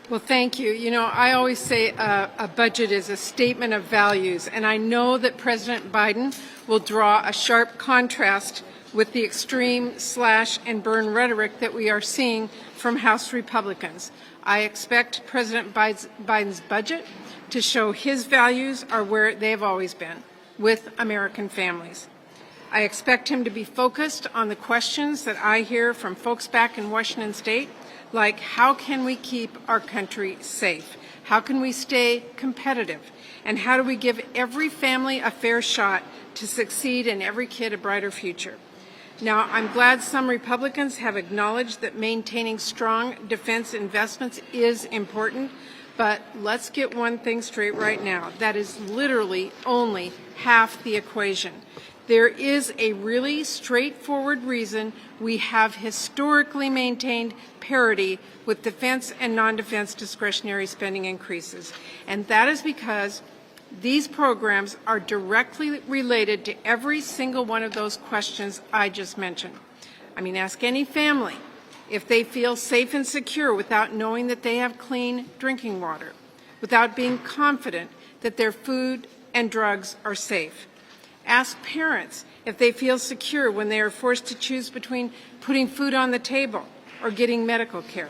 Well, thank you. You know, I always say a budget is a statement of values, and I know that President Biden will draw a sharp contrast with the extreme slash and burn rhetoric that we are seeing from House Republicans. I expect President Biden's budget to show his values are where they have always been, with American families. I expect him to be focused on the questions that I hear from folks back in Washington State, like how can we keep our country safe? How can we stay competitive? And how do we give every family a fair shot to succeed and every kid a brighter future? Now, I'm glad some Republicans have acknowledged that maintaining strong defense investments is important, but let's get one thing straight right now. That is literally only half the equation. There is a really straightforward reason we have historically maintained parity with defense and non-defense discretionary spending increases, and that is because these programs are directly related to every single one of those questions I just mentioned. I mean, ask any family if they feel safe and secure without knowing that they have clean drinking water, without being confident that their food and drugs are safe. Ask parents if they feel secure when they are forced to choose between putting food on the table or getting medical care.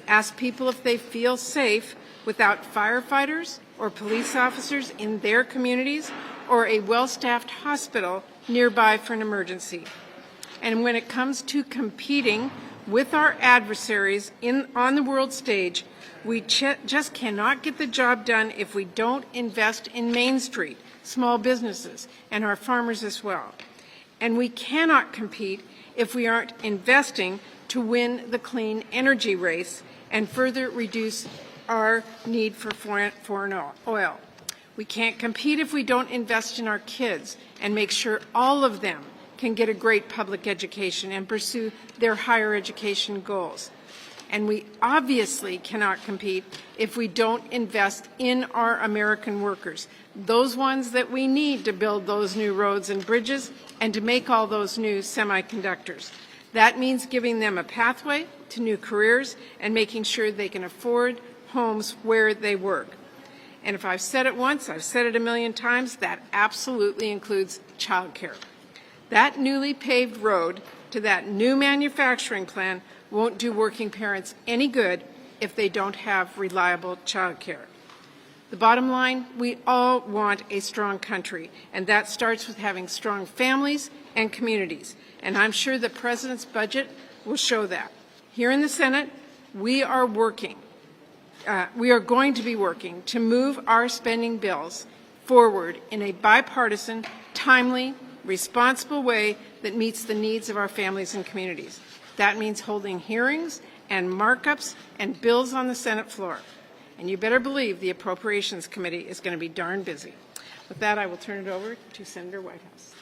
Ask people if they feel safe without firefighters or police officers in their communities or a well-staffed hospital nearby for an emergency. And when it comes to competing with our adversaries on the world stage, we just cannot get the job done if we don't invest in Main Street, small businesses, and our farmers as well. And we cannot compete if we aren't investing to win the clean energy race and further reduce our need for foreign oil. We can't compete if we don't invest in our kids and make sure all of them can get a great public education and pursue their higher education goals. And we obviously cannot compete if we don't invest in our American workers, those ones that we need to build those new roads and bridges and to make all those new semiconductors. That means giving them a pathway to new careers and making sure they can afford homes where they work. And if I've said it once, I've said it a million times, that absolutely includes childcare. That newly paved road to that new manufacturing plant won't do working parents any good if they don't have reliable childcare. The bottom line, we all want a strong country, and that starts with having strong families and communities. And I'm sure the President's budget will show that. Here in the Senate, we are going to be working to move our spending bills forward in a bipartisan, timely, responsible way that meets the needs of our families and communities. That means holding hearings and markups and bills on the Senate floor. And you better believe the Appropriations Committee is going to be darn busy. With that, I will turn it over to Senator Whitehouse.